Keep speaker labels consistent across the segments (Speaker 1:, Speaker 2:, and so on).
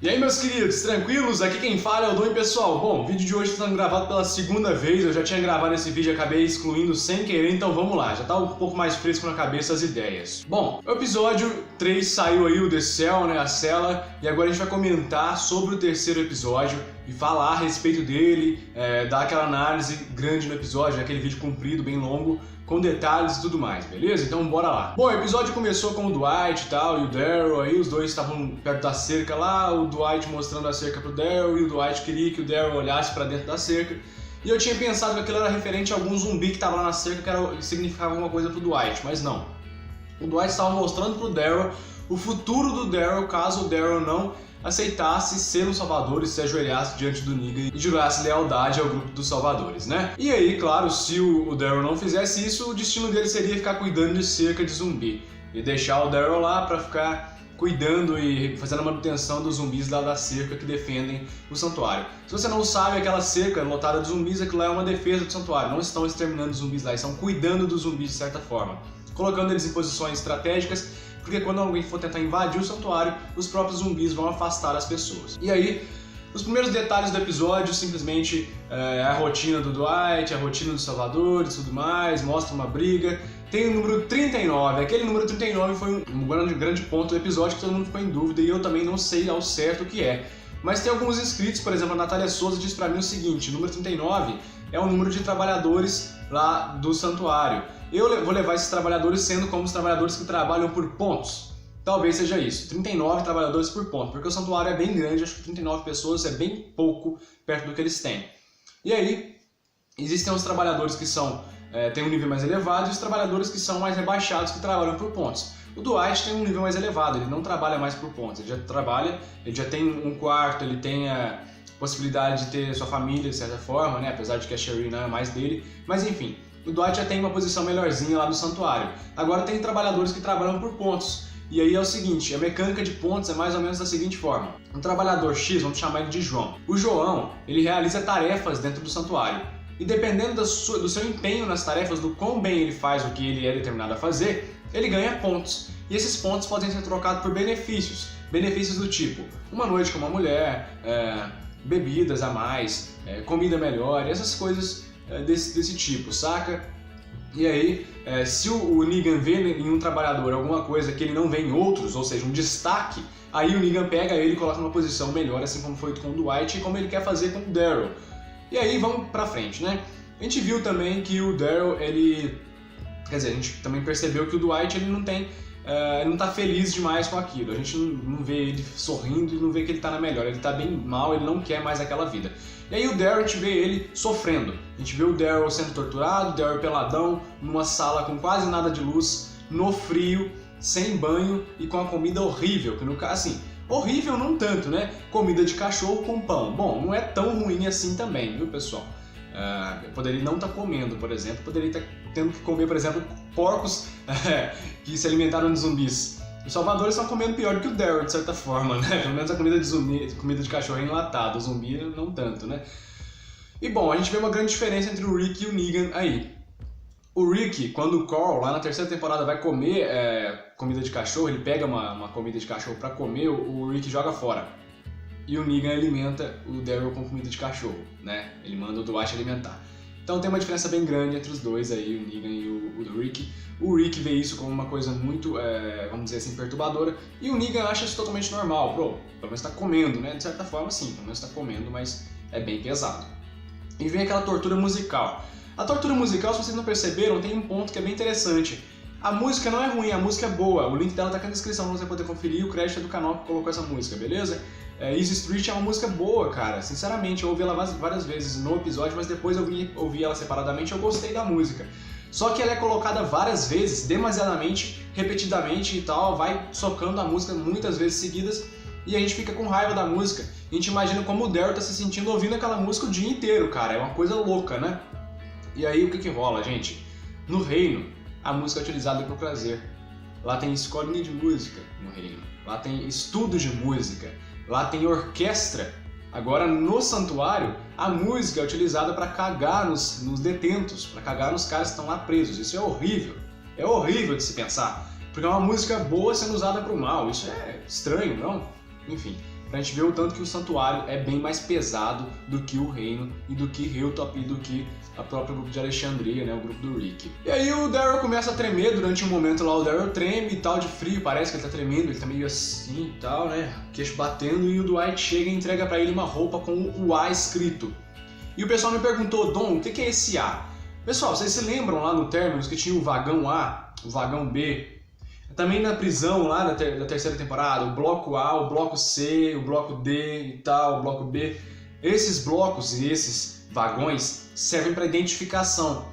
Speaker 1: E aí, meus queridos, tranquilos? Aqui quem fala é o Dom, pessoal. Bom, o vídeo de hoje está sendo gravado pela segunda vez. Eu já tinha gravado esse vídeo e acabei excluindo sem querer, então vamos lá. Já tá um pouco mais fresco na cabeça as ideias. Bom, o episódio 3 saiu aí, o The Cell, né, a cela, e agora a gente vai comentar sobre o terceiro episódio e falar a respeito dele, dar aquela análise grande no episódio, aquele vídeo comprido, bem longo, com detalhes e tudo mais, beleza? Então bora lá. Bom, o episódio começou com o Dwight e tal, e o Daryl, aí os dois estavam perto da cerca lá, o Dwight mostrando a cerca pro Daryl, e o Dwight queria que o Daryl olhasse pra dentro da cerca. E eu tinha pensado que aquilo era referente a algum zumbi que tava lá na cerca, que significava alguma coisa pro Dwight, mas não. O Dwight estava mostrando pro Daryl o futuro do Daryl caso o Daryl não aceitasse ser um salvador e se ajoelhasse diante do Negan e jurasse lealdade ao grupo dos salvadores, né? E aí, claro, se o Daryl não fizesse isso, o destino dele seria ficar cuidando de cerca de zumbi e deixar o Daryl lá pra ficar cuidando e fazendo a manutenção dos zumbis lá da cerca que defendem o santuário. Se você não sabe, aquela cerca lotada de zumbis, aquilo lá é uma defesa do santuário. Não estão exterminando os zumbis lá, estão cuidando dos zumbis de certa forma, colocando eles em posições estratégicas, porque quando alguém for tentar invadir o santuário, os próprios zumbis vão afastar as pessoas. E aí, os primeiros detalhes do episódio, simplesmente a rotina do Dwight, a rotina dos salvadores e tudo mais, mostra uma briga. Tem o número 39, aquele número 39 foi um grande ponto do episódio que todo mundo ficou em dúvida e eu também não sei ao certo o que é. Mas tem alguns inscritos, por exemplo, a Natália Souza diz pra mim o seguinte: o número 39 é o número de trabalhadores lá do santuário. Eu vou levar esses trabalhadores sendo como os trabalhadores que trabalham por pontos. Talvez seja isso, 39 trabalhadores por ponto, porque o santuário é bem grande, acho que 39 pessoas é bem pouco perto do que eles têm. E aí, existem os trabalhadores que têm um nível mais elevado e os trabalhadores que são mais rebaixados, que trabalham por pontos. O Dwight tem um nível mais elevado, ele não trabalha mais por pontos, ele já tem um quarto, ele tem a possibilidade de ter sua família de certa forma, né? Apesar de que a Sherry não é mais dele, mas enfim. O Dwight já tem uma posição melhorzinha lá no santuário. Agora tem trabalhadores que trabalham por pontos. E aí é o seguinte, a mecânica de pontos é mais ou menos da seguinte forma. Um trabalhador X, vamos chamar ele de João. O João, ele realiza tarefas dentro do santuário. E dependendo do seu empenho nas tarefas, do quão bem ele faz o que ele é determinado a fazer, ele ganha pontos. E esses pontos podem ser trocados por benefícios. Benefícios do tipo, uma noite com uma mulher, bebidas a mais, comida melhor, essas coisas desse tipo, saca? E aí, se o Negan vê em um trabalhador alguma coisa que ele não vê em outros, ou seja, um destaque, aí o Negan pega ele e coloca numa posição melhor, assim como foi com o Dwight e como ele quer fazer com o Daryl. E aí vamos pra frente, né? A gente viu também que o Daryl, a gente também percebeu que o Dwight ele não tá feliz demais com aquilo. A gente não vê ele sorrindo e não vê que ele tá na melhor. Ele tá bem mal, ele não quer mais aquela vida. E aí o Daryl, a gente vê ele sofrendo. A gente vê o Daryl sendo torturado, o Daryl peladão, numa sala com quase nada de luz, no frio, sem banho e com a comida horrível. Que no caso, assim, horrível não tanto, né? Comida de cachorro com pão. Bom, não é tão ruim assim também, viu, pessoal? Poderia não estar comendo, por exemplo. Poderia estar tendo que comer, por exemplo, porcos que se alimentaram de zumbis. Os salvadores estão comendo pior do que o Daryl, de certa forma, né? Pelo menos a comida de cachorro é enlatada, o zumbi não tanto, né? E bom, a gente vê uma grande diferença entre o Rick e o Negan aí. O Rick, quando o Carl, lá na terceira temporada, vai comer comida de cachorro, ele pega uma comida de cachorro pra comer, o Rick joga fora. E o Negan alimenta o Daryl com comida de cachorro, né? Ele manda o Dwight alimentar. Então tem uma diferença bem grande entre os dois aí, o Negan e o Rick. O Rick vê isso como uma coisa muito, vamos dizer assim, perturbadora. E o Negan acha isso totalmente normal. Pelo menos tá comendo, né? De certa forma sim, pelo menos tá comendo, mas é bem pesado. E vem aquela tortura musical. A tortura musical, se vocês não perceberam, tem um ponto que é bem interessante. A música não é ruim, a música é boa. O link dela tá aqui na descrição pra você poder conferir. O crédito é do canal que colocou essa música, beleza? Easy Street é uma música boa, cara. Sinceramente, eu ouvi ela várias vezes no episódio, mas depois eu ouvi ela separadamente e eu gostei da música. Só que ela é colocada várias vezes, demasiadamente, repetidamente e tal, vai socando a música muitas vezes seguidas e a gente fica com raiva da música. A gente imagina como o Daryl tá se sentindo ouvindo aquela música o dia inteiro, cara. É uma coisa louca, né? E aí o que rola, gente? No reino, a música é utilizada por prazer. Lá tem escolinha de música no reino. Lá tem estudo de música. Lá tem orquestra. Agora, no santuário, a música é utilizada para cagar nos detentos, para cagar nos caras que estão lá presos. Isso é horrível. É horrível de se pensar. Porque é uma música boa sendo usada para o mal. Isso é estranho, não? Enfim. pra gente ver o tanto que o santuário é bem mais pesado do que o reino e do que Hilltop e do que a própria grupo de Alexandria, né, o grupo do Rick. E aí o Daryl começa a tremer durante um momento lá, o Daryl treme e tal, de frio, parece que ele tá tremendo, ele tá meio assim e tal, né, queixo batendo, e o Dwight chega e entrega pra ele uma roupa com o A escrito. E o pessoal me perguntou, Dom, o que é esse A? Pessoal, vocês se lembram lá no Terminus que tinha o vagão A, o vagão B? Também na prisão lá da terceira temporada, o bloco A, o bloco C, o bloco D e tal, o bloco B. Esses blocos e esses vagões servem para identificação.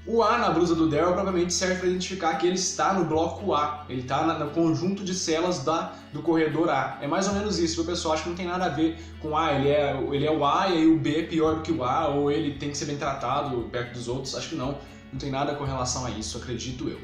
Speaker 1: O A na blusa do Daryl provavelmente serve para identificar que ele está no bloco A, ele está no conjunto de celas do corredor A. É mais ou menos isso, o pessoal acha que não tem nada a ver com A, ele é o A e aí o B é pior do que o A, ou ele tem que ser bem tratado perto dos outros, acho que não tem nada com relação a isso, acredito eu.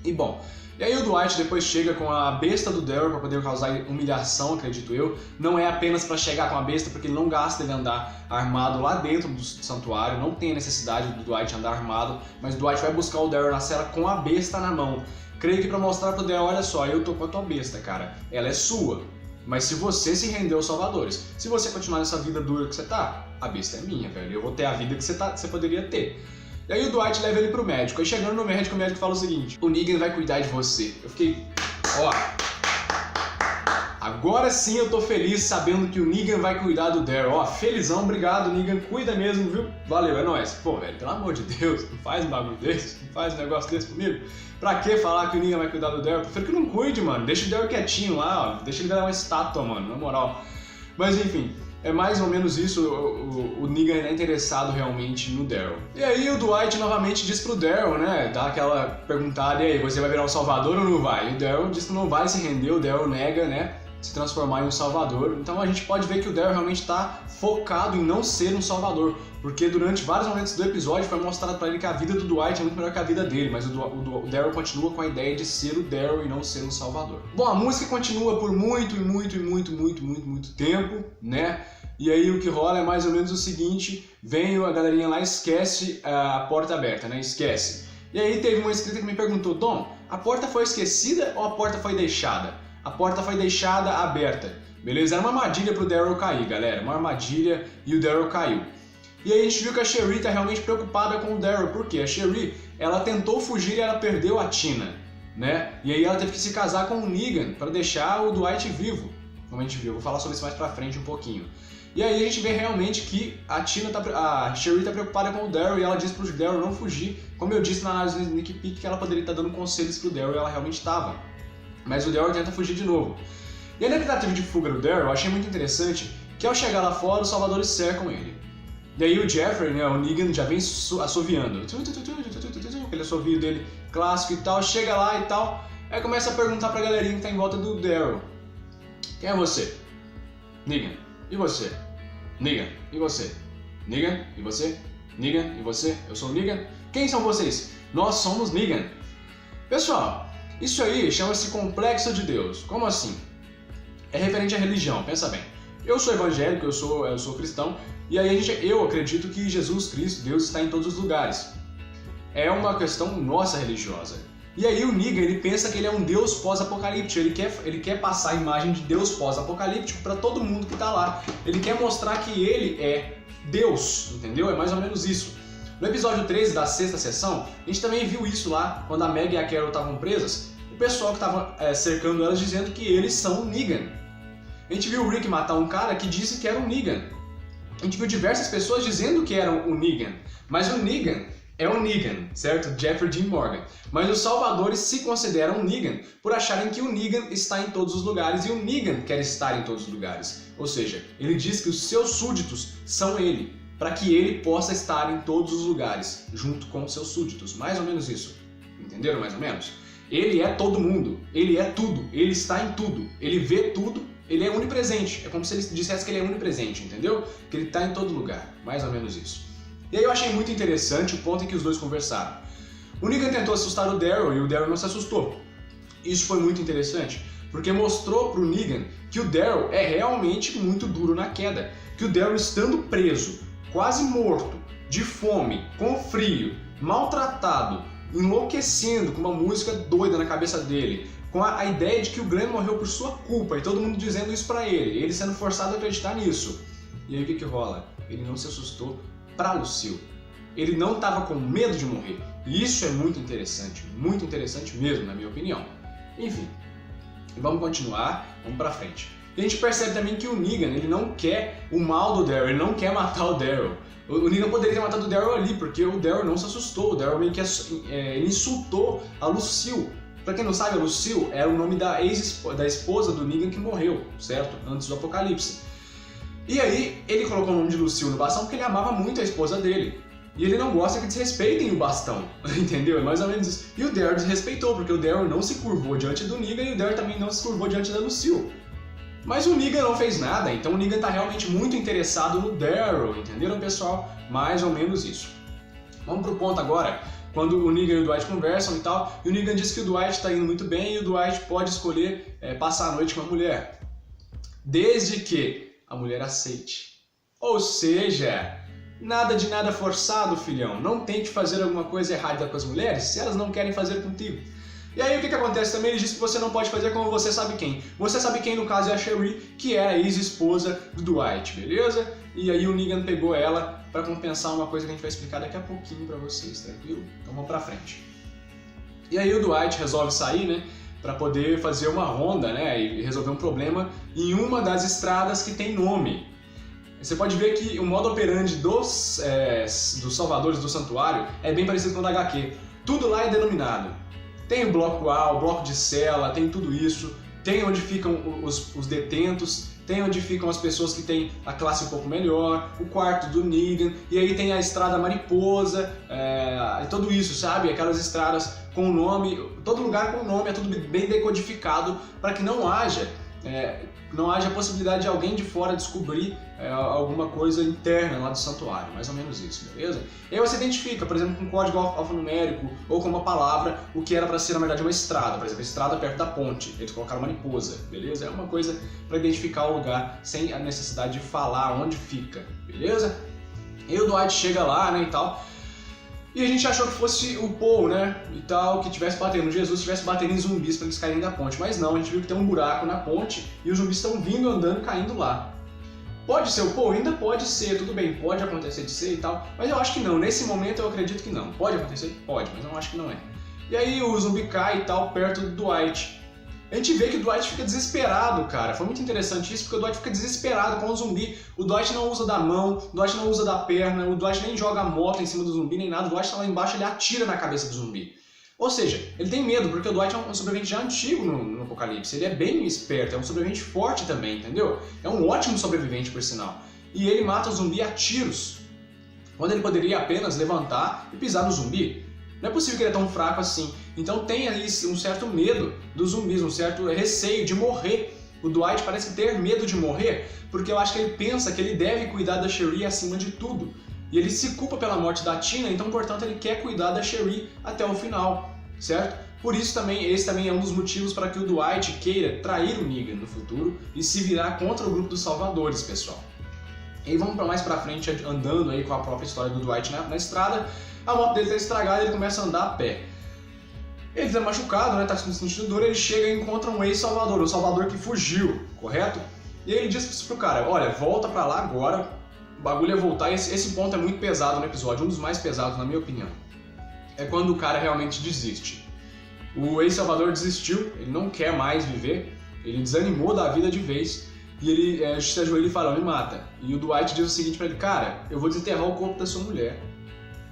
Speaker 1: E bom, e aí o Dwight depois chega com a besta do Daryl para poder causar humilhação, acredito eu. Não é apenas para chegar com a besta, porque ele não gasta ele andar armado lá dentro do santuário, não tem a necessidade do Dwight andar armado, mas o Dwight vai buscar o Daryl na cela com a besta na mão. Creio que para mostrar pro Daryl, olha só, eu tô com a tua besta, cara, ela é sua. Mas se você se render aos salvadores, se você continuar nessa vida dura que você tá, a besta é minha, velho, eu vou ter a vida que você poderia ter. E aí o Dwight leva ele pro médico, aí chegando no médico, o médico fala o seguinte, o Negan vai cuidar de você. Eu fiquei, ó, agora sim eu tô feliz sabendo que o Negan vai cuidar do Daryl. Ó, felizão, obrigado Negan, cuida mesmo, viu? Valeu, é nóis. Pô, velho, pelo amor de Deus, não faz um bagulho desse, não faz um negócio desse comigo. Pra que falar que o Negan vai cuidar do Daryl? Eu prefiro que não cuide, mano, deixa o Daryl quietinho lá, ó, deixa ele virar uma estátua, mano, na moral. Mas enfim... É mais ou menos isso, o Negan é interessado realmente no Daryl. E aí o Dwight novamente diz pro Daryl, né, dá aquela perguntada, e aí, você vai virar um salvador ou não vai? E o Daryl diz que não vai se render, o Daryl nega, né, se transformar em um salvador. Então a gente pode ver que o Daryl realmente está focado em não ser um salvador, porque durante vários momentos do episódio foi mostrado pra ele que a vida do Dwight é muito melhor que a vida dele, mas o Daryl continua com a ideia de ser o Daryl e não ser um salvador. Bom, a música continua por muito tempo, né? E aí o que rola é mais ou menos o seguinte, vem a galerinha lá e esquece a porta aberta, né? Esquece. E aí teve uma inscrita que me perguntou, Dom, a porta foi esquecida ou a porta foi deixada? A porta foi deixada aberta, beleza? Era uma armadilha pro Daryl cair, galera, uma armadilha e o Daryl caiu. E aí a gente viu que a Sherry tá realmente preocupada com o Daryl, porque a Sherry, ela tentou fugir e ela perdeu a Tina, né? E aí ela teve que se casar com o Negan para deixar o Dwight vivo, como a gente viu, vou falar sobre isso mais pra frente um pouquinho. E aí a gente vê realmente que a Sherry tá preocupada com o Daryl e ela diz pro Daryl não fugir. Como eu disse na análise do Sneak Peek que ela poderia estar dando conselhos pro Daryl e ela realmente estava. Mas o Daryl tenta fugir de novo. E a tentativa de fuga do Daryl eu achei muito interessante que ao chegar lá fora os salvadores cercam ele. E aí o Jeffrey, né, o Negan já vem assoviando. Aquele assovio dele clássico e tal, chega lá e tal. Aí começa a perguntar pra galerinha que tá em volta do Daryl. Quem é você? Negan. E você? Negan, e você? Negan, e você? Negan, e você? Eu sou o Negan? Quem são vocês? Nós somos Negan. Pessoal, isso aí chama-se Complexo de Deus. Como assim? É referente à religião, pensa bem. Eu sou evangélico, eu sou cristão, e aí eu acredito que Jesus Cristo, Deus, está em todos os lugares. É uma questão nossa religiosa. E aí o Negan, ele pensa que ele é um Deus pós-apocalíptico, ele quer passar a imagem de Deus pós-apocalíptico para todo mundo que tá lá. Ele quer mostrar que ele é Deus, entendeu? É mais ou menos isso. No episódio 13 da sexta sessão, a gente também viu isso lá, quando a Meg e a Carol estavam presas, o pessoal que estava cercando elas dizendo que eles são o Negan. A gente viu o Rick matar um cara que disse que era o Negan. A gente viu diversas pessoas dizendo que eram o Negan, mas o Negan é o Negan, certo? Jeffrey Dean Morgan. Mas os salvadores se consideram Negan por acharem que o Negan está em todos os lugares e o Negan quer estar em todos os lugares. Ou seja, ele diz que os seus súditos são ele, para que ele possa estar em todos os lugares, junto com os seus súditos. Mais ou menos isso. Entenderam mais ou menos? Ele é todo mundo, ele é tudo, ele está em tudo, ele vê tudo, ele é onipresente. É como se ele dissesse que ele é onipresente, entendeu? Que ele está em todo lugar. Mais ou menos isso. E aí eu achei muito interessante o ponto em que os dois conversaram. O Negan tentou assustar o Daryl e o Daryl não se assustou. Isso foi muito interessante, porque mostrou pro Negan que o Daryl é realmente muito duro na queda. Que o Daryl estando preso, quase morto, de fome, com frio, maltratado, enlouquecendo com uma música doida na cabeça dele, com a ideia de que o Glenn morreu por sua culpa, e todo mundo dizendo isso pra ele sendo forçado a acreditar nisso. E aí o que rola? Ele não se assustou pra Lucille. Ele não estava com medo de morrer. E isso é muito interessante mesmo, na minha opinião. Enfim, vamos continuar, vamos pra frente. E a gente percebe também que o Negan, ele não quer o mal do Daryl, ele não quer matar o Daryl. O Negan poderia ter matado o Daryl ali, porque o Daryl não se assustou, o Daryl meio que ele insultou a Lucille. Pra quem não sabe, a Lucille era o nome da esposa do Negan que morreu, certo? Antes do apocalipse. E aí, ele colocou o nome de Lucille no bastão porque ele amava muito a esposa dele. E ele não gosta que desrespeitem o bastão, entendeu? É mais ou menos isso. E o Daryl desrespeitou, porque o Daryl não se curvou diante do Negan e o Daryl também não se curvou diante da Lucille. Mas o Negan não fez nada, então o Negan tá realmente muito interessado no Daryl, entenderam, pessoal? Mais ou menos isso. Vamos pro ponto agora, quando o Negan e o Dwight conversam e tal, e o Negan diz que o Dwight tá indo muito bem e o Dwight pode escolher passar a noite com a mulher, desde que a mulher aceite. Ou seja, nada de nada forçado, filhão. Não tente fazer alguma coisa errada com as mulheres se elas não querem fazer contigo. E aí o que acontece também? Ele diz que você não pode fazer como você sabe quem. Você sabe quem, no caso, é a Cherie, que é a ex-esposa do Dwight, beleza? E aí o Negan pegou ela pra compensar uma coisa que a gente vai explicar daqui a pouquinho pra vocês, tranquilo? Então vamos pra frente. E aí o Dwight resolve sair, né? Pra poder fazer uma ronda, né? E resolver um problema em uma das estradas que tem nome. Você pode ver que o modo operandi dos salvadores do santuário é bem parecido com o da HQ. Tudo lá é denominado. Tem o bloco A, o bloco de cela, tem tudo isso. Tem onde ficam os detentos, tem onde ficam as pessoas que têm a classe um pouco melhor, o quarto do Negan, e aí tem a estrada mariposa, e tudo isso, sabe? Aquelas estradas com nome, todo lugar com nome, é tudo bem decodificado para que não haja a possibilidade de alguém de fora descobrir alguma coisa interna lá do santuário, mais ou menos isso, beleza? E aí você identifica, por exemplo, com um código alfanumérico ou com uma palavra, o que era para ser na verdade uma estrada, por exemplo, a estrada perto da ponte, eles colocaram mariposa, beleza? É uma coisa para identificar o lugar sem a necessidade de falar onde fica, beleza? E o Dwight chega lá, né, e tal. E a gente achou que fosse o Paul, né, e tal, que tivesse batendo, Jesus tivesse batendo em zumbis para eles caírem da ponte. Mas não, a gente viu que tem um buraco na ponte e os zumbis estão vindo, andando, caindo lá. Pode ser o Paul? Ainda pode ser, tudo bem, pode acontecer de ser e tal, mas eu acho que não. Nesse momento eu acredito que não. Pode acontecer? Pode, mas eu acho que não é. E aí o zumbi cai e tal, perto do Dwight. A gente vê que o Dwight fica desesperado, cara. Foi muito interessante isso, porque o Dwight fica desesperado com o zumbi. O Dwight não usa da mão, o Dwight não usa da perna, o Dwight nem joga a moto em cima do zumbi, nem nada. O Dwight tá lá embaixo, ele atira na cabeça do zumbi. Ou seja, ele tem medo, porque o Dwight é um sobrevivente já antigo no Apocalipse. Ele é bem esperto, é um sobrevivente forte também, entendeu? É um ótimo sobrevivente, por sinal. E ele mata o zumbi a tiros, quando ele poderia apenas levantar e pisar no zumbi. Não é possível que ele é tão fraco assim. Então tem ali um certo medo dos zumbis, um certo receio de morrer. O Dwight parece ter medo de morrer, porque eu acho que ele pensa que ele deve cuidar da Cherie acima de tudo. E ele se culpa pela morte da Tina, então portanto ele quer cuidar da Cherie até o final, certo? Por isso também, esse também é um dos motivos para que o Dwight queira trair o Negan no futuro e se virar contra o grupo dos Salvadores, pessoal. E aí vamos mais pra frente, andando aí com a própria história do Dwight na estrada. A moto dele tá estragada e ele começa a andar a pé. Ele tá machucado, né, tá sentindo dor, ele chega e encontra um ex-Salvador, o Salvador que fugiu, correto? E aí ele diz pro cara, olha, volta pra lá agora, o bagulho é voltar. Esse ponto é muito pesado no episódio, um dos mais pesados na minha opinião. É quando o cara realmente desiste. O ex-Salvador desistiu, ele não quer mais viver, ele desanimou da vida de vez, e ele se ajoelha e fala, me mata. E o Dwight diz o seguinte pra ele, cara, eu vou desenterrar o corpo da sua mulher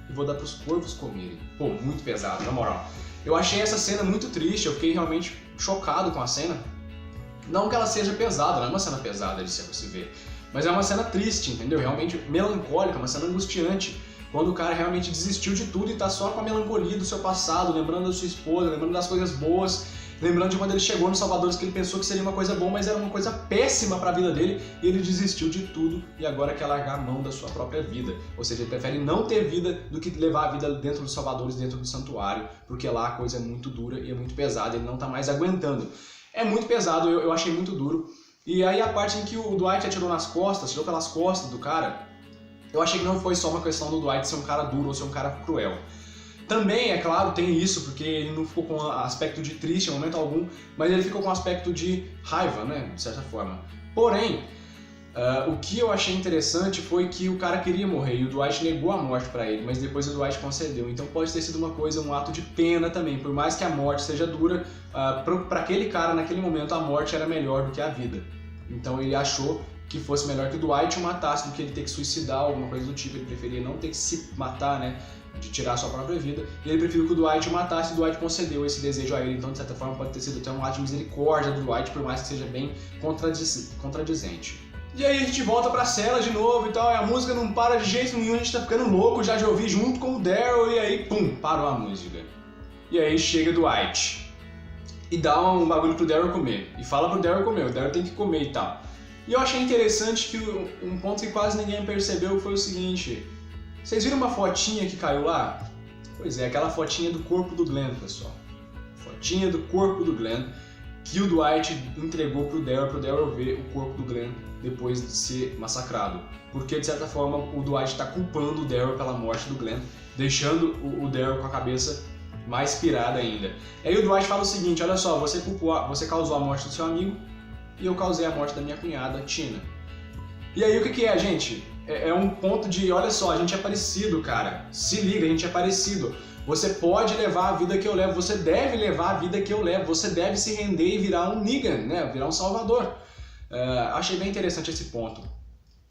Speaker 1: e vou dar pros corvos comerem. Pô, muito pesado, na moral. Eu achei essa cena muito triste, eu fiquei realmente chocado com a cena. Não que ela seja pesada, não é uma cena pesada de se ver, mas é uma cena triste, entendeu? Realmente melancólica, uma cena angustiante. Quando o cara realmente desistiu de tudo e tá só com a melancolia do seu passado, lembrando da sua esposa, lembrando das coisas boas, lembrando de quando ele chegou nos Salvadores, que ele pensou que seria uma coisa boa, mas era uma coisa péssima para a vida dele, e ele desistiu de tudo e agora quer largar a mão da sua própria vida. Ou seja, ele prefere não ter vida do que levar a vida dentro dos Salvadores, dentro do santuário, porque lá a coisa é muito dura e é muito pesada, ele não tá mais aguentando. É muito pesado, eu achei muito duro. E aí a parte em que o Dwight atirou nas costas, tirou pelas costas do cara, eu achei que não foi só uma questão do Dwight ser um cara duro ou ser um cara cruel. Também, é claro, tem isso, porque ele não ficou com aspecto de triste em momento algum, mas ele ficou com aspecto de raiva, né, de certa forma. Porém, o que eu achei interessante foi que o cara queria morrer e o Dwight negou a morte pra ele, mas depois o Dwight concedeu. Então pode ter sido um ato de pena também, por mais que a morte seja dura, pra aquele cara naquele momento a morte era melhor do que a vida. Então ele achou que fosse melhor que o Dwight o matasse do que ele ter que suicidar, alguma coisa do tipo. Ele preferia não ter que se matar, né, de tirar a sua própria vida, e ele preferiu que o Dwight o matasse e o Dwight concedeu esse desejo a ele. Então de certa forma pode ter sido até um ato de misericórdia do Dwight, por mais que seja bem contradizente. E aí a gente volta pra cela de novo e tal, e a música não para de jeito nenhum, a gente tá ficando louco já de ouvir junto com o Daryl, e aí, pum, parou a música. E aí chega o Dwight e dá um bagulho pro Daryl comer, e fala pro Daryl comer, o Daryl tem que comer e tal. E eu achei interessante que um ponto que quase ninguém percebeu foi o seguinte: vocês viram uma fotinha que caiu lá? Pois é, aquela fotinha do corpo do Glenn, pessoal. Fotinha do corpo do Glenn que o Dwight entregou pro Daryl ver o corpo do Glenn depois de ser massacrado. Porque, de certa forma, o Dwight está culpando o Daryl pela morte do Glenn, deixando o Daryl com a cabeça mais pirada ainda. E aí o Dwight fala o seguinte: olha só, você causou a morte do seu amigo e eu causei a morte da minha cunhada, Tina. E aí o que é, gente? É um ponto de, olha só, a gente é parecido, cara. Se liga, a gente é parecido. Você pode levar a vida que eu levo, você deve levar a vida que eu levo, você deve se render e virar um Negan, né? Virar um salvador. Achei bem interessante esse ponto.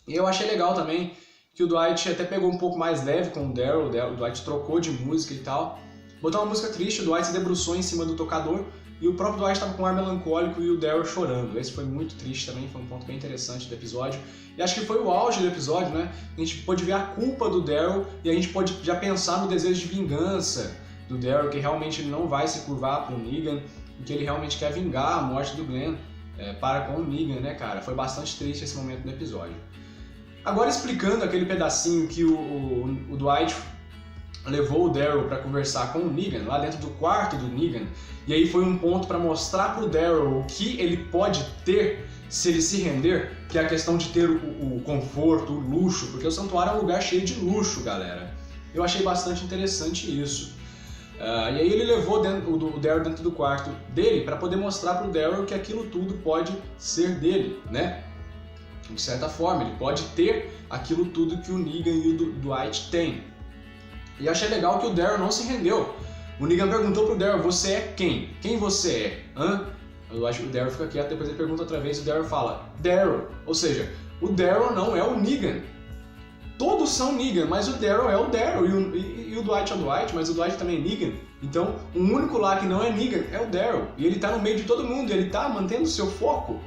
Speaker 1: E eu achei legal também que o Dwight até pegou um pouco mais leve com o Daryl, o Dwight trocou de música e tal. Botou uma música triste, o Dwight se debruçou em cima do tocador e o próprio Dwight estava com um ar melancólico e o Daryl chorando. Esse foi muito triste também, foi um ponto bem interessante do episódio. E acho que foi o auge do episódio, né? A gente pôde ver a culpa do Daryl e a gente pôde já pensar no desejo de vingança do Daryl, que realmente não vai se curvar para o Negan, e que ele realmente quer vingar a morte do Glenn para com o Negan, né, cara? Foi bastante triste esse momento do episódio. Agora explicando aquele pedacinho que o Dwight levou o Daryl para conversar com o Negan, lá dentro do quarto do Negan, e aí foi um ponto para mostrar pro Daryl o que ele pode ter se ele se render, que é a questão de ter o conforto, o luxo, porque o santuário é um lugar cheio de luxo, galera. Eu achei bastante interessante isso. E aí ele levou o Daryl dentro do quarto dele para poder mostrar pro Daryl que aquilo tudo pode ser dele, né? De certa forma, ele pode ter aquilo tudo que o Negan e o Dwight têm. E achei legal que o Daryl não se rendeu. O Negan perguntou pro Daryl: você é quem? Quem você é? Hã? Eu acho que o Daryl fica quieto, depois ele pergunta outra vez e o Daryl fala: Daryl. Ou seja, o Daryl não é o Negan. Todos são Negan, mas o Daryl é o Daryl. E o Dwight é o Dwight, mas o Dwight também é Negan. Então, o único lá que não é Negan é o Daryl. E ele tá no meio de todo mundo, ele tá mantendo o seu foco.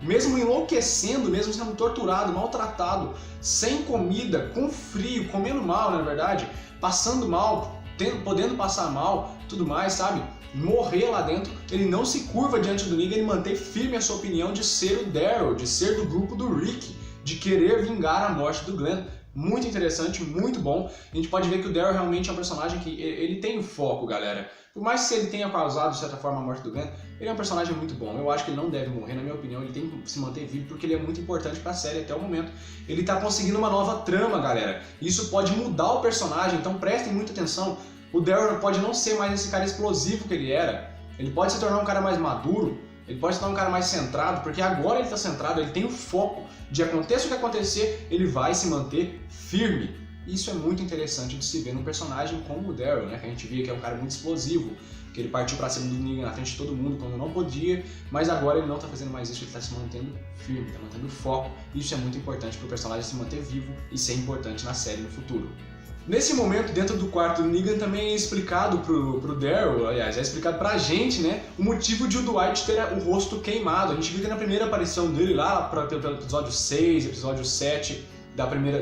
Speaker 1: Mesmo enlouquecendo, mesmo sendo torturado, maltratado, sem comida, com frio, comendo mal, na verdade, passando mal, podendo passar mal, tudo mais, sabe? Morrer lá dentro, ele não se curva diante do Negan, ele mantém firme a sua opinião de ser o Daryl, de ser do grupo do Rick, de querer vingar a morte do Glenn. Muito interessante, muito bom. A gente pode ver que o Daryl realmente é um personagem que ele tem o foco, galera. Por mais que ele tenha causado, de certa forma, a morte do Glenn, ele é um personagem muito bom. Eu acho que ele não deve morrer, na minha opinião. Ele tem que se manter vivo porque ele é muito importante pra série até o momento. Ele tá conseguindo uma nova trama, galera. Isso pode mudar o personagem, então prestem muita atenção. O Daryl pode não ser mais esse cara explosivo que ele era. Ele pode se tornar um cara mais maduro. Ele pode se tornar um cara mais centrado, porque agora ele tá centrado, ele tem o foco de aconteça o que acontecer, ele vai se manter firme. Isso é muito interessante de se ver num personagem como o Daryl, né? Que a gente via que é um cara muito explosivo, que ele partiu pra cima do Negan na frente de todo mundo quando não podia, mas agora ele não tá fazendo mais isso, ele tá se mantendo firme, tá mantendo foco. Isso é muito importante pro personagem se manter vivo e ser importante na série no futuro. Nesse momento, dentro do quarto do Negan, também é explicado pro Daryl, aliás, é explicado pra gente, né, o motivo de o Dwight ter o rosto queimado. A gente viu que na primeira aparição dele lá, pelo episódio 6, episódio 7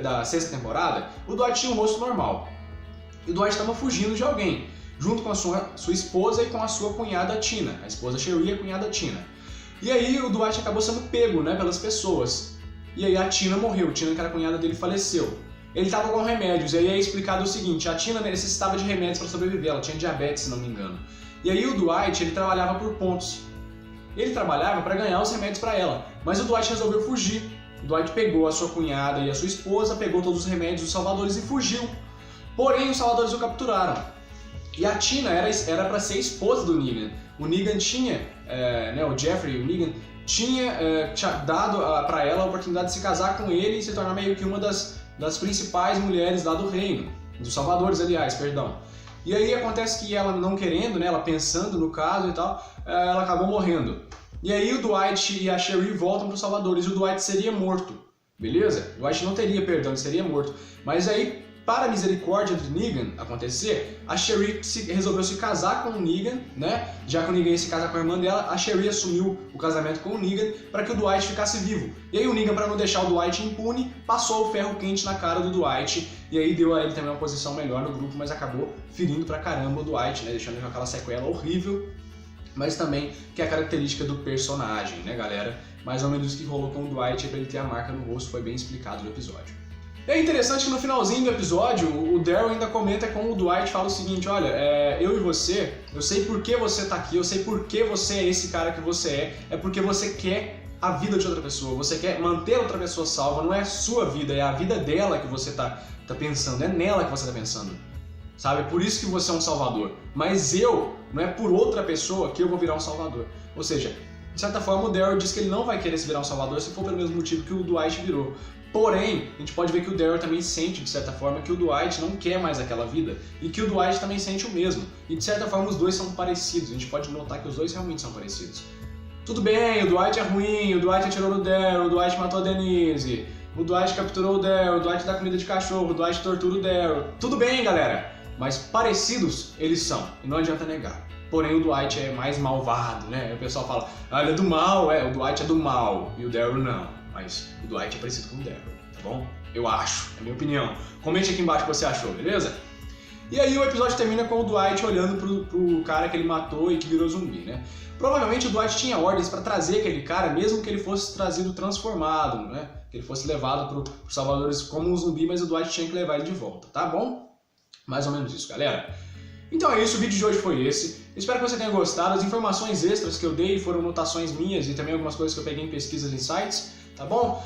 Speaker 1: da sexta temporada, o Dwight tinha um rosto normal. E o Dwight estava fugindo de alguém, junto com a sua esposa e com a sua cunhada Tina, a esposa Cherie e a cunhada Tina. E aí o Dwight acabou sendo pego, né, pelas pessoas. E aí a Tina morreu, Tina, que era a cunhada dele, faleceu. Ele estava com remédios, e aí é explicado o seguinte: a Tina necessitava de remédios para sobreviver, ela tinha diabetes, se não me engano. E aí o Dwight, ele trabalhava por pontos. Ele trabalhava para ganhar os remédios para ela, mas o Dwight resolveu fugir. O Dwight pegou a sua cunhada e a sua esposa, pegou todos os remédios dos salvadores e fugiu. Porém, os salvadores o capturaram. E a Tina era para ser esposa do Negan. O Negan tinha, o Jeffrey, o Negan, tinha dado para ela a oportunidade de se casar com ele e se tornar meio que uma das principais mulheres lá do reino, dos Salvadores, aliás, perdão. E aí acontece que ela não querendo, né, ela pensando no caso e tal, ela acabou morrendo. E aí o Dwight e a Sherry voltam para os Salvadores e o Dwight seria morto, beleza? O Dwight não teria perdão, ele seria morto. Mas aí, para a misericórdia de Negan acontecer, a Sherry resolveu se casar com o Negan, né? Já que o Negan ia se casar com a irmã dela, a Sherry assumiu o casamento com o Negan para que o Dwight ficasse vivo. E aí o Negan, para não deixar o Dwight impune, passou o ferro quente na cara do Dwight e aí deu a ele também uma posição melhor no grupo, mas acabou ferindo pra caramba o Dwight, né? Deixando ele com aquela sequela horrível, mas também que é a característica do personagem, né, galera? Mais ou menos isso que rolou com o Dwight para ele ter a marca no rosto, foi bem explicado no episódio. É interessante que no finalzinho do episódio, o Daryl ainda comenta com o Dwight, fala o seguinte, olha, eu e você, eu sei por que você tá aqui, eu sei por que você é esse cara que você é porque você quer a vida de outra pessoa, você quer manter outra pessoa salva, não é a sua vida, é a vida dela que você tá pensando, é nela que você tá pensando, sabe? É por isso que você é um salvador, mas não é por outra pessoa que eu vou virar um salvador. Ou seja, de certa forma o Daryl diz que ele não vai querer se virar um salvador se for pelo mesmo motivo que o Dwight virou. Porém, a gente pode ver que o Daryl também sente, de certa forma, que o Dwight não quer mais aquela vida e que o Dwight também sente o mesmo. E de certa forma os dois são parecidos, a gente pode notar que os dois realmente são parecidos. Tudo bem, o Dwight é ruim, o Dwight atirou no Daryl, o Dwight matou a Denise, o Dwight capturou o Daryl, o Dwight dá comida de cachorro, o Dwight tortura o Daryl. Tudo bem, galera, mas parecidos eles são, e não adianta negar. Porém o Dwight é mais malvado, né? O pessoal fala, ele é do mal, o Dwight é do mal, e o Daryl não. Mas o Dwight é parecido com o Daryl, tá bom? Eu acho, é a minha opinião. Comente aqui embaixo o que você achou, beleza? E aí o episódio termina com o Dwight olhando pro cara que ele matou e que virou zumbi, né? Provavelmente o Dwight tinha ordens para trazer aquele cara, mesmo que ele fosse trazido transformado, né? Que ele fosse levado pros Salvadores como um zumbi, mas o Dwight tinha que levar ele de volta, tá bom? Mais ou menos isso, galera. Então é isso, o vídeo de hoje foi esse. Espero que você tenha gostado. As informações extras que eu dei foram anotações minhas e também algumas coisas que eu peguei em pesquisas em sites, tá bom?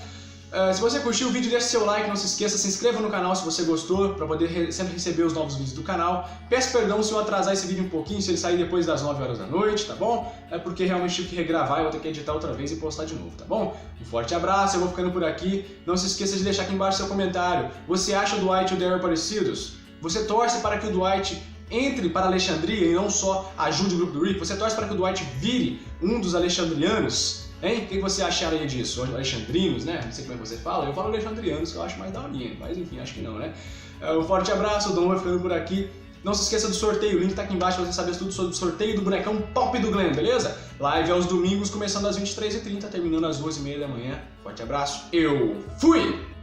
Speaker 1: Se você curtiu o vídeo, deixe seu like, não se esqueça, se inscreva no canal se você gostou, para poder sempre receber os novos vídeos do canal. Peço perdão se eu atrasar esse vídeo um pouquinho, se ele sair depois das 9 horas da noite, tá bom? É porque realmente tive que regravar e vou ter que editar outra vez e postar de novo, tá bom? Um forte abraço, eu vou ficando por aqui. Não se esqueça de deixar aqui embaixo seu comentário. Você acha o Dwight e o Daryl parecidos? Você torce para que o Dwight entre para Alexandria e não só ajude o grupo do Rick? Você torce para que o Dwight vire um dos alexandrianos? Hein? O que você acharia disso? Alexandrinos, né? Não sei como é que você fala. Eu falo alexandrianos, que eu acho mais daorinha. Mas enfim, acho que não, né? Um forte abraço, o Dom vai ficando por aqui. Não se esqueça do sorteio, o link tá aqui embaixo pra você saber tudo sobre o sorteio do bonecão top do Glenn, beleza? Live aos domingos, começando às 23h30, terminando às 2h30 da manhã. Forte abraço, eu fui!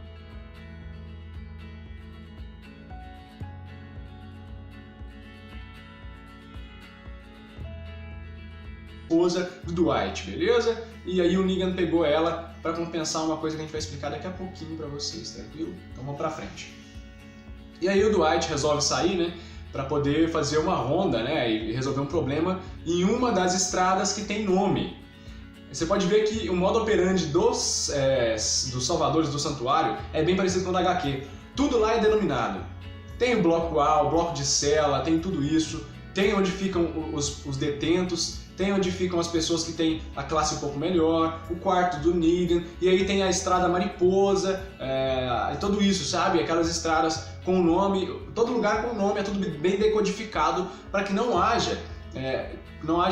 Speaker 1: Esposa do Dwight, beleza? E aí o Negan pegou ela para compensar uma coisa que a gente vai explicar daqui a pouquinho para vocês, tranquilo? Então vamos pra frente. E aí o Dwight resolve sair, né, para poder fazer uma ronda, né, e resolver um problema em uma das estradas que tem nome. Você pode ver que o modo operandi dos Salvadores do Santuário é bem parecido com o da HQ. Tudo lá é denominado. Tem o bloco A, o bloco de cela, tem tudo isso. Tem onde ficam os detentos, tem onde ficam as pessoas que têm a classe um pouco melhor, o quarto do Negan, e aí tem a estrada mariposa, e tudo isso, sabe? Aquelas estradas com nome, todo lugar com nome, é tudo bem decodificado para que não haja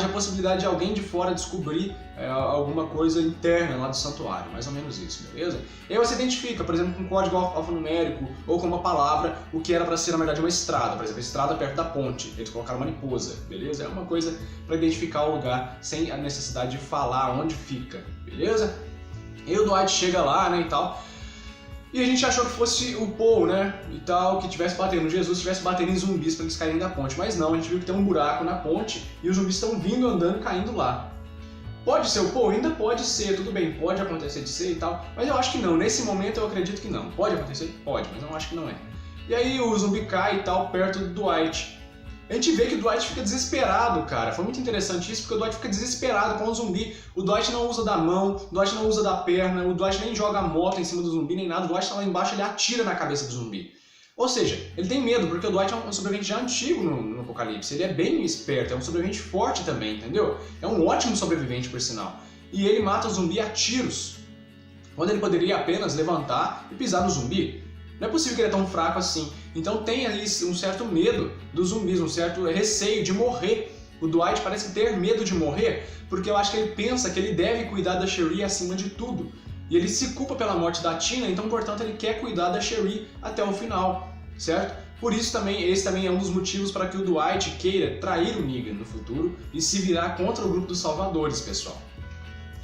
Speaker 1: a possibilidade de alguém de fora descobrir alguma coisa interna lá do santuário, mais ou menos isso, beleza? E aí você identifica, por exemplo, com um código alfanumérico ou com uma palavra, o que era para ser na verdade uma estrada, por exemplo, estrada perto da ponte, eles colocaram mariposa, beleza? É uma coisa para identificar o lugar sem a necessidade de falar onde fica, beleza? E o Dwight chega lá, né, e tal. E a gente achou que fosse o Paul, né, e tal, que tivesse batendo, Jesus estivesse batendo em zumbis para eles caírem da ponte. Mas não, a gente viu que tem um buraco na ponte e os zumbis estão vindo, andando, caindo lá. Pode ser o Paul? Ainda pode ser, tudo bem, pode acontecer de ser e tal, mas eu acho que não. Nesse momento eu acredito que não. Pode acontecer? Pode, mas eu acho que não é. E aí o zumbi cai e tal, perto do Dwight. A gente vê que o Dwight fica desesperado, cara. Foi muito interessante isso, porque o Dwight fica desesperado com o zumbi. O Dwight não usa da mão, o Dwight não usa da perna, o Dwight nem joga a moto em cima do zumbi, nem nada. O Dwight tá lá embaixo, ele atira na cabeça do zumbi. Ou seja, ele tem medo, porque o Dwight é um sobrevivente já antigo no Apocalipse. Ele é bem esperto, é um sobrevivente forte também, entendeu? É um ótimo sobrevivente, por sinal. E ele mata o zumbi a tiros, quando ele poderia apenas levantar e pisar no zumbi. Não é possível que ele é tão fraco assim. Então tem ali um certo medo dos zumbis, um certo receio de morrer. O Dwight parece ter medo de morrer, porque eu acho que ele pensa que ele deve cuidar da Sherry acima de tudo. E ele se culpa pela morte da Tina, então, portanto, ele quer cuidar da Sherry até o final, certo? Por isso também, esse também é um dos motivos para que o Dwight queira trair o Negan no futuro e se virar contra o grupo dos Salvadores, pessoal.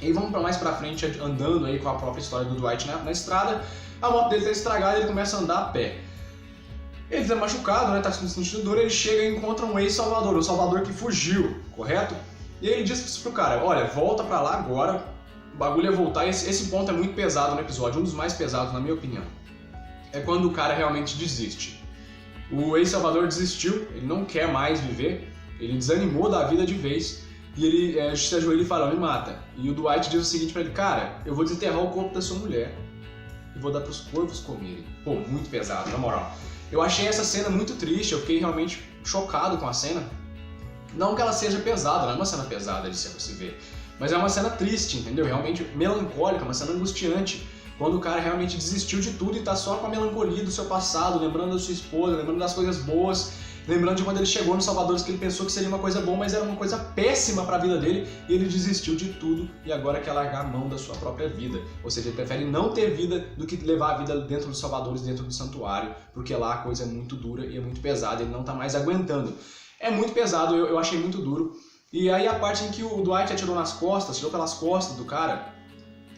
Speaker 1: E aí vamos para mais pra frente, andando aí com a própria história do Dwight na estrada. A moto dele tá estragada e ele começa a andar a pé. Ele tá machucado, né? Tá sentindo dor, ele chega e encontra um ex-Salvador, o Salvador que fugiu, correto? E aí ele diz pro cara, olha, volta pra lá agora, o bagulho é voltar. Esse ponto é muito pesado no episódio, um dos mais pesados na minha opinião. É quando o cara realmente desiste. O ex-Salvador desistiu, ele não quer mais viver, ele desanimou da vida de vez. E ele se ajoelha e fala, me mata. E o Dwight diz o seguinte pra ele, cara, eu vou desenterrar o corpo da sua mulher e vou dar pros corvos comerem. Pô, muito pesado, na moral. Eu achei essa cena muito triste, eu fiquei realmente chocado com a cena. Não que ela seja pesada, não é uma cena pesada de se ver, mas é uma cena triste, entendeu? Realmente melancólica, uma cena angustiante. Quando o cara realmente desistiu de tudo e tá só com a melancolia do seu passado, lembrando da sua esposa, lembrando das coisas boas, lembrando de quando ele chegou nos Salvadores que ele pensou que seria uma coisa boa, mas era uma coisa péssima para a vida dele, e ele desistiu de tudo e agora quer largar a mão da sua própria vida. Ou seja, ele prefere não ter vida do que levar a vida dentro dos Salvadores, dentro do santuário, porque lá a coisa é muito dura e é muito pesada, ele não tá mais aguentando. É muito pesado, eu achei muito duro. E aí a parte em que o Dwight atirou nas costas, tirou pelas costas do cara,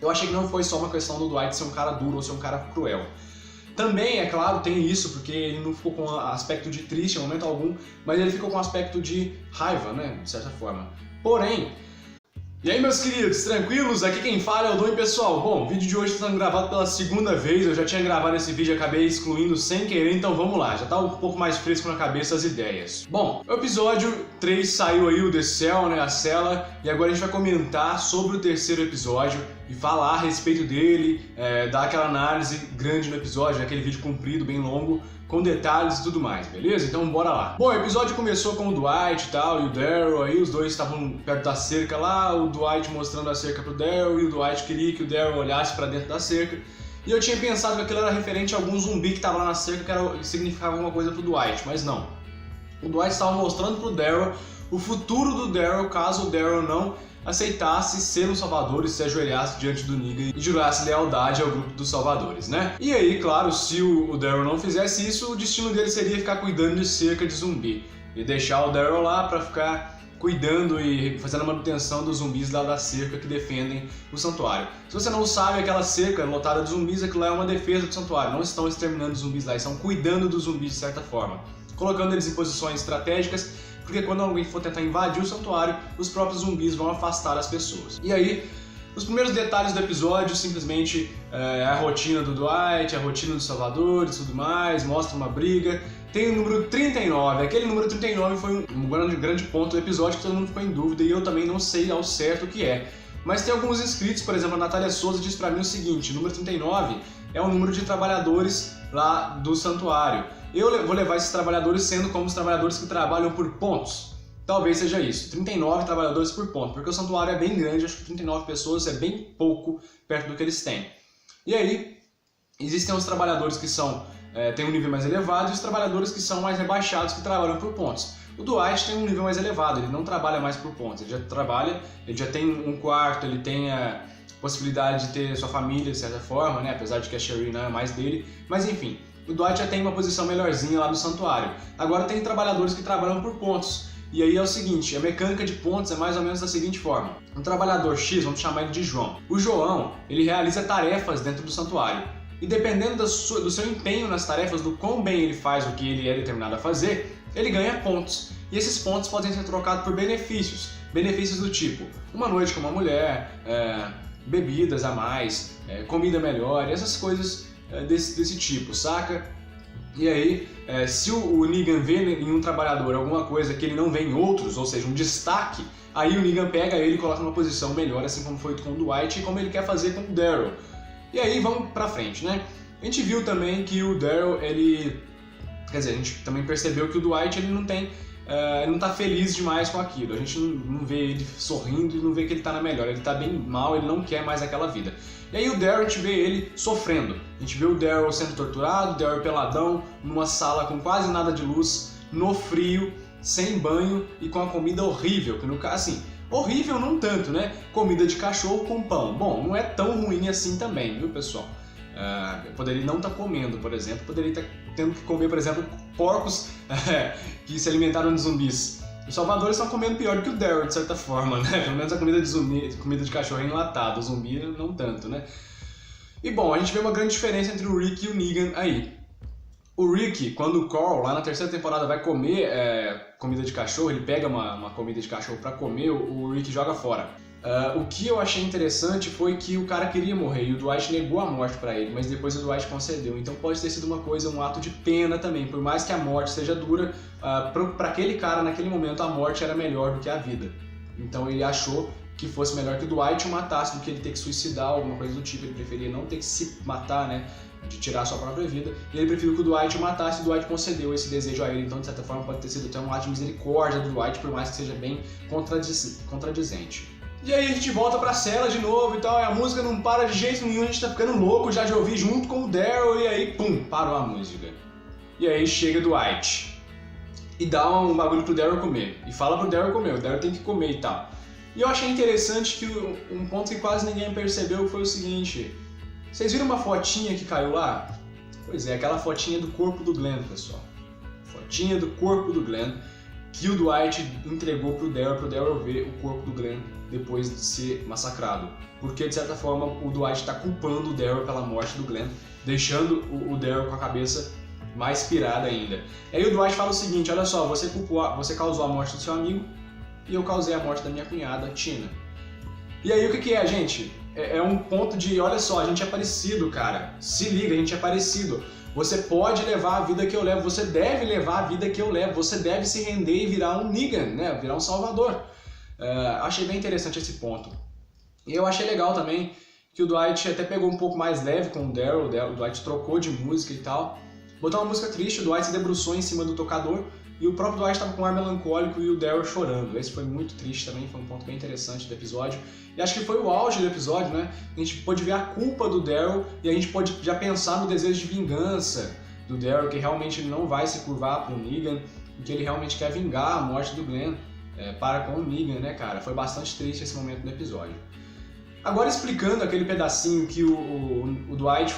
Speaker 1: eu achei que não foi só uma questão do Dwight ser um cara duro ou ser um cara cruel. Também, é claro, tem isso, porque ele não ficou com aspecto de triste em momento algum, mas ele ficou com aspecto de raiva, né, de certa forma. Porém, e aí, meus queridos, tranquilos? Aqui quem fala é o Dom, pessoal. Bom, o vídeo de hoje está sendo gravado pela segunda vez, eu já tinha gravado esse vídeo e acabei excluindo sem querer, então vamos lá, já tá um pouco mais fresco na cabeça as ideias. Bom, o episódio 3 saiu aí, o The Cell, né, a cela, e agora a gente vai comentar sobre o terceiro episódio e falar a respeito dele, dar aquela análise grande no episódio, aquele vídeo comprido, bem longo, com detalhes e tudo mais, beleza? Então bora lá. Bom, o episódio começou com o Dwight e tal, e o Daryl aí, os dois estavam perto da cerca lá, o Dwight mostrando a cerca pro Daryl, e o Dwight queria que o Daryl olhasse pra dentro da cerca. E eu tinha pensado que aquilo era referente a algum zumbi que tava lá na cerca, que significava alguma coisa pro Dwight, mas não. O Dwight estava mostrando pro Daryl o futuro do Daryl, caso o Daryl não aceitasse ser um salvador e se ajoelhasse diante do Negan e jurasse lealdade ao grupo dos salvadores, né? E aí, claro, se o Daryl não fizesse isso, o destino dele seria ficar cuidando de cerca de zumbi e deixar o Daryl lá pra ficar cuidando e fazendo a manutenção dos zumbis lá da cerca que defendem o santuário. Se você não sabe, aquela cerca lotada de zumbis, aquilo lá é uma defesa do santuário, não estão exterminando os zumbis lá, estão cuidando dos zumbis de certa forma, colocando eles em posições estratégicas, porque quando alguém for tentar invadir o santuário, os próprios zumbis vão afastar as pessoas. E aí, os primeiros detalhes do episódio, simplesmente a rotina do Dwight, a rotina dos salvadores e tudo mais, mostra uma briga. Tem o número 39, aquele número 39 foi um grande ponto do episódio que todo mundo ficou em dúvida e eu também não sei ao certo o que é. Mas tem alguns inscritos, por exemplo, a Natália Souza diz pra mim o seguinte, o número 39 é o número de trabalhadores lá do santuário. Eu vou levar esses trabalhadores sendo como os trabalhadores que trabalham por pontos. Talvez seja isso, 39 trabalhadores por ponto, porque o santuário é bem grande, acho que 39 pessoas é bem pouco perto do que eles têm. E aí, existem os trabalhadores que têm um nível mais elevado e os trabalhadores que são mais rebaixados, que trabalham por pontos. O Dwight tem um nível mais elevado, ele não trabalha mais por pontos, ele já tem um quarto, ele tem a possibilidade de ter sua família de certa forma, né? Apesar de que a Sherry não é mais dele, mas enfim. O Dwight já tem uma posição melhorzinha lá no santuário. Agora tem trabalhadores que trabalham por pontos. E aí é o seguinte, a mecânica de pontos é mais ou menos da seguinte forma. Um trabalhador X, vamos chamar ele de João. O João, ele realiza tarefas dentro do santuário. E dependendo do seu empenho nas tarefas, do quão bem ele faz o que ele é determinado a fazer, ele ganha pontos. E esses pontos podem ser trocados por benefícios. Benefícios do tipo, uma noite com uma mulher, bebidas a mais, comida melhor, essas coisas desse tipo, saca? E aí, se o Negan vê em um trabalhador alguma coisa que ele não vê em outros, ou seja, um destaque, aí o Negan pega ele e coloca numa posição melhor, assim como foi com o Dwight e como ele quer fazer com o Daryl. E aí vamos pra frente, né? A gente viu também que o Daryl, ele Quer dizer, a gente também percebeu que o Dwight ele não tá feliz demais com aquilo. A gente não vê ele sorrindo e não vê que ele tá na melhor. Ele tá bem mal, ele não quer mais aquela vida. E aí o Daryl, a gente vê ele sofrendo. A gente vê o Daryl sendo torturado, o Daryl peladão, numa sala com quase nada de luz, no frio, sem banho e com a comida horrível. Que no caso, assim, horrível não tanto, né? Comida de cachorro com pão. Bom, não é tão ruim assim também, viu, pessoal? Poderia não estar comendo, por exemplo. Poderia estar tendo que comer, por exemplo, porcos que se alimentaram de zumbis. Os salvadores estão comendo pior que o Daryl, de certa forma, né? Pelo menos a comida de zumbi, comida de cachorro é enlatada, o zumbi não tanto, né? E bom, a gente vê uma grande diferença entre o Rick e o Negan aí. O Rick, quando o Carl, lá na terceira temporada, vai comer comida de cachorro, ele pega uma comida de cachorro pra comer, o Rick joga fora. O que eu achei interessante foi que o cara queria morrer e o Dwight negou a morte pra ele, mas depois o Dwight concedeu. Então pode ter sido uma coisa, um ato de pena também. Por mais que a morte seja dura, pra aquele cara naquele momento a morte era melhor do que a vida. Então ele achou que fosse melhor que o Dwight o matasse do que ele ter que suicidar, alguma coisa do tipo. Ele preferia não ter que se matar, né, de tirar a sua própria vida. E ele preferiu que o Dwight o matasse e o Dwight concedeu esse desejo a ele. Então de certa forma pode ter sido até um ato de misericórdia do Dwight, por mais que seja bem contradizente. E aí a gente volta pra cela de novo e tal, e a música não para de jeito nenhum, a gente tá ficando louco já de ouvir junto com o Daryl, e aí, pum, parou a música. E aí chega Dwight e dá um bagulho pro Daryl comer, e fala pro Daryl comer, o Daryl tem que comer e tal. E eu achei interessante que um ponto que quase ninguém percebeu foi o seguinte: vocês viram uma fotinha que caiu lá? Pois é, aquela fotinha do corpo do Glenn, pessoal. Fotinha do corpo do Glenn, que o Dwight entregou pro Daryl ver o corpo do Glenn depois de ser massacrado. Porque, de certa forma, o Dwight está culpando o Daryl pela morte do Glenn, deixando o Daryl com a cabeça mais pirada ainda. E aí o Dwight fala o seguinte: olha só, você causou a morte do seu amigo e eu causei a morte da minha cunhada, Tina. E aí o que é, gente? É um ponto de, olha só, a gente é parecido, cara. Se liga, a gente é parecido. Você pode levar a vida que eu levo, você deve levar a vida que eu levo, você deve se render e virar um Negan, né? Virar um salvador. Achei bem interessante esse ponto. E eu achei legal também que o Dwight até pegou um pouco mais leve com o Daryl. O Dwight trocou de música e tal. Botou uma música triste, o Dwight se debruçou em cima do tocador e o próprio Dwight estava com um ar melancólico e o Daryl chorando. Esse foi muito triste também, foi um ponto bem interessante do episódio. E acho que foi o auge do episódio, né? A gente pôde ver a culpa do Daryl e a gente pode já pensar no desejo de vingança do Daryl, que realmente ele não vai se curvar para o Negan, que ele realmente quer vingar a morte do Glenn. Para com o Negan, né, cara? Foi bastante triste esse momento do episódio. Agora explicando aquele pedacinho que o Dwight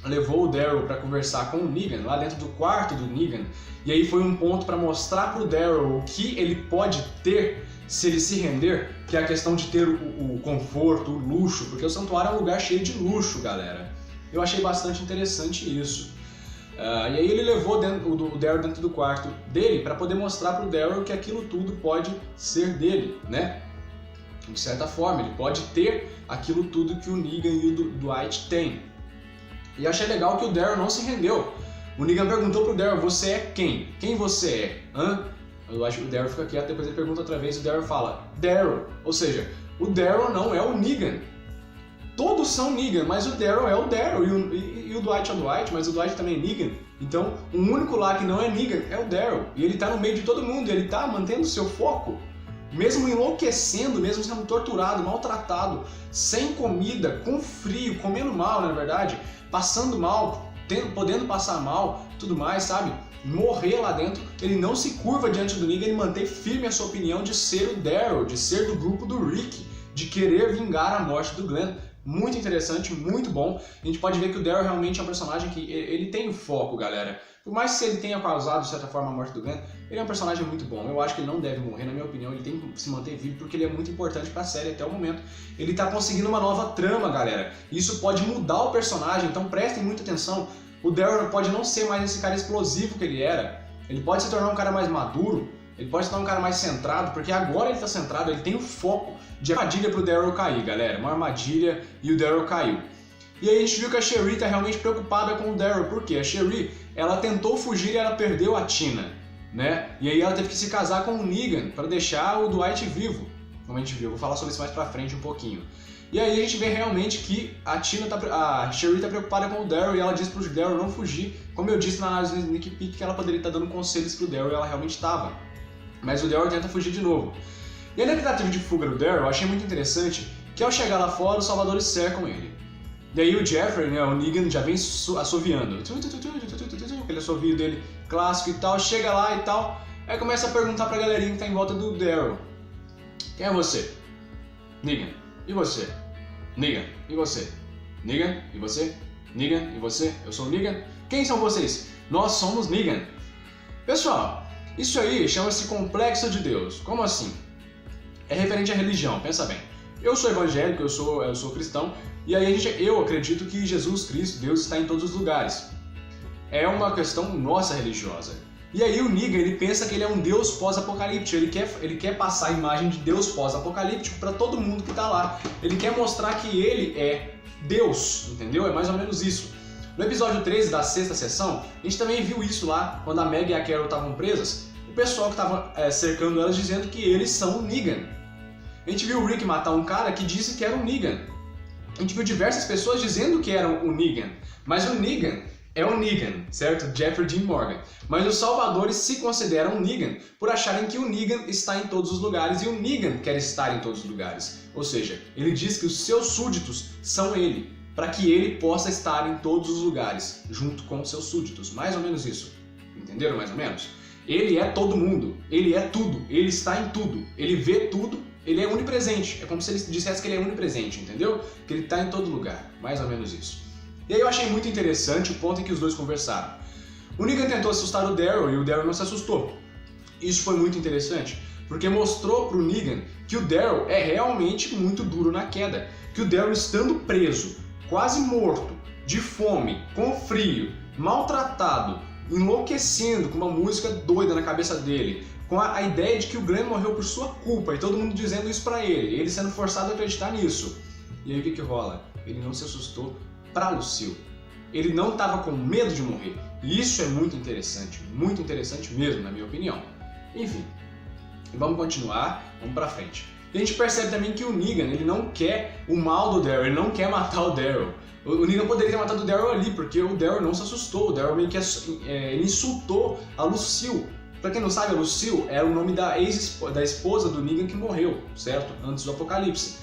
Speaker 1: levou o Daryl para conversar com o Negan, lá dentro do quarto do Negan, e aí foi um ponto para mostrar pro Daryl o que ele pode ter se ele se render, que é a questão de ter o conforto, o luxo, porque o santuário é um lugar cheio de luxo, galera. Eu achei bastante interessante isso. E aí ele levou o Daryl dentro do quarto dele para poder mostrar pro Daryl que aquilo tudo pode ser dele, né? De certa forma, ele pode ter aquilo tudo que o Negan e o Dwight têm. E eu achei legal que o Daryl não se rendeu. O Negan perguntou pro Daryl: você é quem? Quem você é? Hã? Eu acho que o Daryl fica quieto, depois ele pergunta outra vez e o Daryl fala: Daryl. Ou seja, o Daryl não é o Negan. Todos são Negan, mas o Daryl é o Daryl e o Dwight é o Dwight, mas o Dwight também é Negan. Então, o único lá que não é Negan é o Daryl. E ele tá no meio de todo mundo, ele tá mantendo seu foco. Mesmo enlouquecendo, mesmo sendo torturado, maltratado, sem comida, com frio, comendo mal, na verdade, passando mal, podendo passar mal, tudo mais, sabe? Morrer lá dentro, ele não se curva diante do Negan, ele mantém firme a sua opinião de ser o Daryl, de ser do grupo do Rick, de querer vingar a morte do Glenn. Muito interessante, muito bom. A gente pode ver que o Daryl realmente é um personagem que ele tem o foco, galera. Por mais que ele tenha causado, de certa forma, a morte do Glenn, ele é um personagem muito bom. Eu acho que ele não deve morrer, na minha opinião. Ele tem que se manter vivo porque ele é muito importante pra série até o momento. Ele tá conseguindo uma nova trama, galera. Isso pode mudar o personagem, então prestem muita atenção. O Daryl pode não ser mais esse cara explosivo que ele era. Ele pode se tornar um cara mais maduro. Ele pode se tornar um cara mais centrado, porque agora ele tá centrado, ele tem o foco de armadilha pro Daryl cair, galera. Uma armadilha e o Daryl caiu. E aí a gente viu que a Sherry tá realmente preocupada com o Daryl. Por quê? A Sherry, ela tentou fugir e ela perdeu a Tina, né? E aí ela teve que se casar com o Negan para deixar o Dwight vivo. Como a gente viu, eu vou falar sobre isso mais pra frente um pouquinho. E aí a gente vê realmente que a Cherie tá preocupada com o Daryl e ela diz pro Daryl não fugir. Como eu disse na análise do Sneak Peek, que ela poderia estar dando conselhos pro Daryl e ela realmente estava. Mas o Daryl tenta fugir de novo. E na tentativa de fuga do Daryl, eu achei muito interessante que ao chegar lá fora, os salvadores cercam ele. E aí o Jeffrey, né, o Negan, já vem assoviando. Aquele assovio dele clássico e tal, chega lá e tal. Aí começa a perguntar pra galerinha que tá em volta do Daryl. Quem é você? Negan. E você? Negan. E você? Negan. E você? Negan. E você? Eu sou o Negan. Quem são vocês? Nós somos Negan. Pessoal, isso aí chama-se complexo de Deus. Como assim? É referente à religião, pensa bem. Eu sou evangélico, eu sou cristão, e aí eu acredito que Jesus Cristo, Deus, está em todos os lugares. É uma questão nossa religiosa. E aí o Negan, ele pensa que ele é um Deus pós-apocalíptico, ele quer passar a imagem de Deus pós-apocalíptico para todo mundo que está lá. Ele quer mostrar que ele é Deus, entendeu? É mais ou menos isso. No episódio 13 da sexta sessão, a gente também viu isso lá, quando a Meg e a Carol estavam presas, o pessoal que estava cercando elas dizendo que eles são o Negan. A gente viu o Rick matar um cara que disse que era o Negan. A gente viu diversas pessoas dizendo que eram o Negan, mas o Negan é o Negan, certo? Jeffrey Dean Morgan. Mas os salvadores se consideram Negan por acharem que o Negan está em todos os lugares e o Negan quer estar em todos os lugares. Ou seja, ele diz que os seus súditos são ele, para que ele possa estar em todos os lugares, junto com os seus súditos. Mais ou menos isso. Entenderam mais ou menos? Ele é todo mundo, ele é tudo, ele está em tudo, ele vê tudo, ele é onipresente. É como se ele dissesse que ele é onipresente, entendeu? Que ele está em todo lugar, mais ou menos isso. E aí eu achei muito interessante o ponto em que os dois conversaram. O Negan tentou assustar o Daryl e o Daryl não se assustou. Isso foi muito interessante, porque mostrou pro Negan que o Daryl é realmente muito duro na queda. Que o Daryl, estando preso, quase morto, de fome, com frio, maltratado, enlouquecendo com uma música doida na cabeça dele, com a ideia de que o Glenn morreu por sua culpa e todo mundo dizendo isso pra ele sendo forçado a acreditar nisso. E aí o que rola? Ele não se assustou pra Lucille. Ele não estava com medo de morrer. E isso é muito interessante mesmo, na minha opinião. Enfim, vamos continuar, vamos pra frente. E a gente percebe também que o Negan, ele não quer o mal do Daryl, ele não quer matar o Daryl. O Negan poderia ter matado o Daryl ali, porque o Daryl não se assustou, o Daryl meio que ele insultou a Lucille. Pra quem não sabe, a Lucille era o nome da esposa do Negan que morreu, certo? Antes do apocalipse.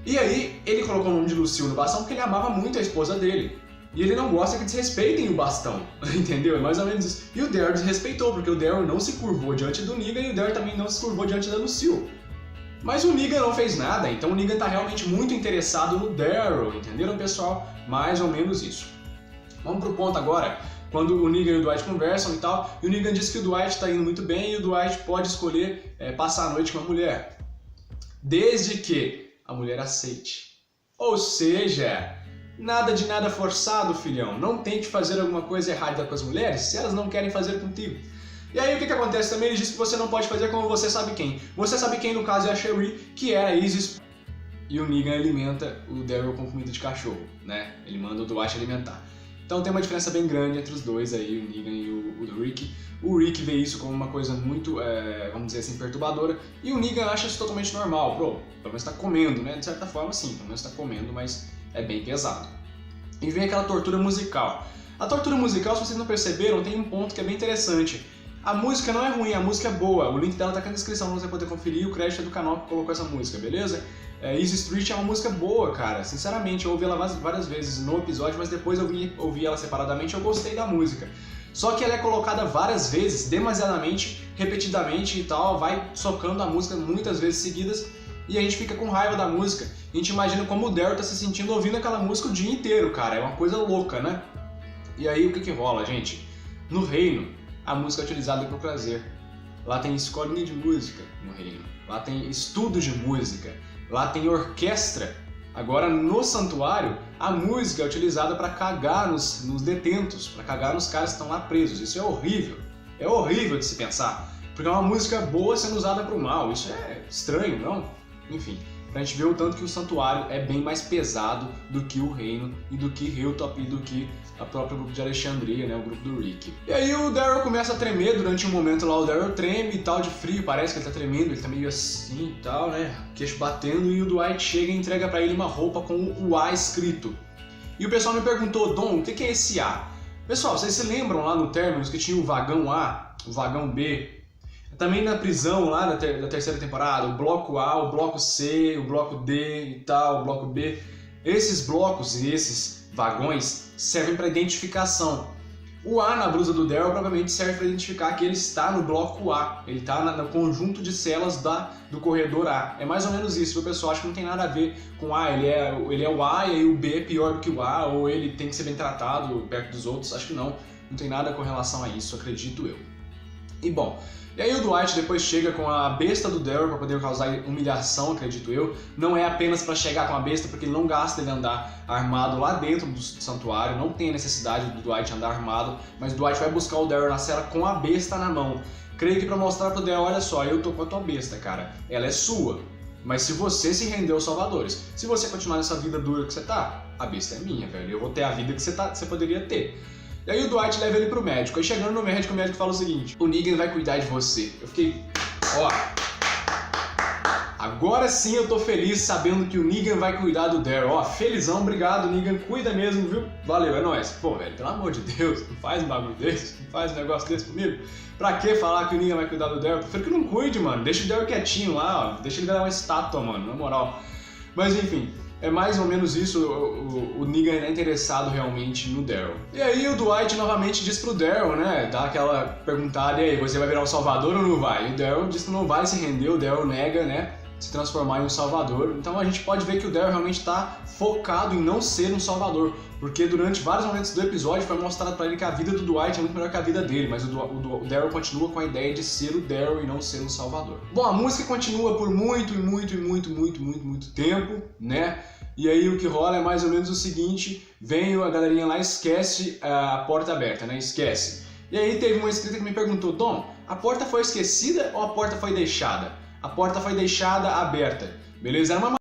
Speaker 1: E aí, ele colocou o nome de Lucille no bastão porque ele amava muito a esposa dele. E ele não gosta que desrespeitem o bastão, entendeu? É mais ou menos isso. E o Daryl desrespeitou, porque o Daryl não se curvou diante do Negan e o Daryl também não se curvou diante da Lucille. Mas o Negan não fez nada, então o Negan tá realmente muito interessado no Daryl, entenderam, pessoal? Mais ou menos isso. Vamos pro ponto agora, quando o Negan e o Dwight conversam e tal, e o Negan diz que o Dwight tá indo muito bem e o Dwight pode escolher passar a noite com a mulher. Desde que a mulher aceite. Ou seja, nada de nada forçado, filhão. Não tente fazer alguma coisa errada com as mulheres se elas não querem fazer contigo. E aí o que acontece também? Ele diz que você não pode fazer como você sabe quem. Você sabe quem, no caso, é a Cherie, que é a Isis. E o Negan alimenta o Daryl com comida de cachorro, né? Ele manda o Dwight alimentar. Então tem uma diferença bem grande entre os dois aí, o Negan e o Rick. O Rick vê isso como uma coisa muito, vamos dizer assim, perturbadora. E o Negan acha isso totalmente normal. Pelo menos tá comendo, né? De certa forma, sim, pelo menos tá comendo, mas é bem pesado. E vem aquela tortura musical. A tortura musical, se vocês não perceberam, tem um ponto que é bem interessante. A música não é ruim, a música é boa. O link dela tá aqui na descrição pra você poder conferir. O crédito é do canal que colocou essa música, beleza? Easy Street é uma música boa, cara. Sinceramente, eu ouvi ela várias vezes no episódio, mas depois eu ouvi ela separadamente e eu gostei da música. Só que ela é colocada várias vezes, demasiadamente, repetidamente e tal, vai socando a música muitas vezes seguidas e a gente fica com raiva da música. A gente imagina como o Daryl tá se sentindo ouvindo aquela música o dia inteiro, cara. É uma coisa louca, né? E aí o que rola, gente? No reino, a música é utilizada para o prazer. Lá tem escolinha de música no reino. Lá tem estudo de música. Lá tem orquestra. Agora, no santuário, a música é utilizada para cagar nos detentos, para cagar nos caras que estão lá presos. Isso é horrível. É horrível de se pensar. Porque é uma música boa sendo usada para o mal. Isso é estranho, não? Enfim. pra gente ver o tanto que o santuário é bem mais pesado do que o reino e do que Hilltop e do que a própria grupo de Alexandria, né, o grupo do Rick. E aí o Daryl começa a tremer durante um momento lá, o Daryl treme e tal, de frio, parece que ele tá tremendo, ele tá meio assim e tal, né, queixo batendo, e o Dwight chega e entrega pra ele uma roupa com o A escrito. E o pessoal me perguntou, Dom, o que é esse A? Pessoal, vocês se lembram lá no Terminus que tinha o vagão A, o vagão B? Também na prisão lá da terceira temporada, o bloco A, o bloco C, o bloco D e tal, o bloco B. Esses blocos e esses vagões servem para identificação. O A na blusa do Daryl provavelmente serve para identificar que ele está no bloco A, ele está no conjunto de celas do corredor A. É mais ou menos isso, o pessoal acha que não tem nada a ver com A, ele é o A e aí o B é pior do que o A, ou ele tem que ser bem tratado perto dos outros, acho que não tem nada com relação a isso, acredito eu. E bom, e aí o Dwight depois chega com a besta do Daryl para poder causar humilhação, acredito eu. Não é apenas para chegar com a besta, porque ele não gasta ele andar armado lá dentro do santuário, não tem a necessidade do Dwight andar armado, mas o Dwight vai buscar o Daryl na cela com a besta na mão. Creio que para mostrar pro Daryl, olha só, eu tô com a tua besta, cara, ela é sua. Mas se você se render aos salvadores, se você continuar nessa vida dura que você tá, a besta é minha, velho, eu vou ter a vida que você poderia ter. E aí o Dwight leva ele pro médico, aí chegando no médico, o médico fala o seguinte: o Negan vai cuidar de você. Eu fiquei, ó, agora sim eu tô feliz sabendo que o Negan vai cuidar do Daryl. Ó, felizão, obrigado Negan, cuida mesmo, viu? Valeu, é nóis. Pô, velho, pelo amor de Deus, não faz um bagulho desse, não faz um negócio desse comigo. Pra que falar que o Negan vai cuidar do Daryl? Prefiro que não cuide, mano, deixa o Daryl quietinho lá, ó, deixa ele virar uma estátua, mano, na moral. Mas enfim, é mais ou menos isso, o Negan é interessado realmente no Daryl. E aí o Dwight novamente diz pro Daryl, né, dá aquela perguntada, e aí, você vai virar um salvador ou não vai? E o Daryl diz que não vai se render, o Daryl nega, né, se transformar em um salvador. Então a gente pode ver que o Daryl realmente está focado em não ser um salvador, porque durante vários momentos do episódio foi mostrado pra ele que a vida do Dwight é muito melhor que a vida dele, mas o Daryl continua com a ideia de ser o Daryl e não ser um salvador. Bom, a música continua por muito tempo, né? E aí o que rola é mais ou menos o seguinte: vem a galerinha lá e esquece a porta aberta, né? Esquece. E aí teve uma inscrita que me perguntou: Dom, a porta foi esquecida ou a porta foi deixada? A porta foi deixada aberta, beleza? Era uma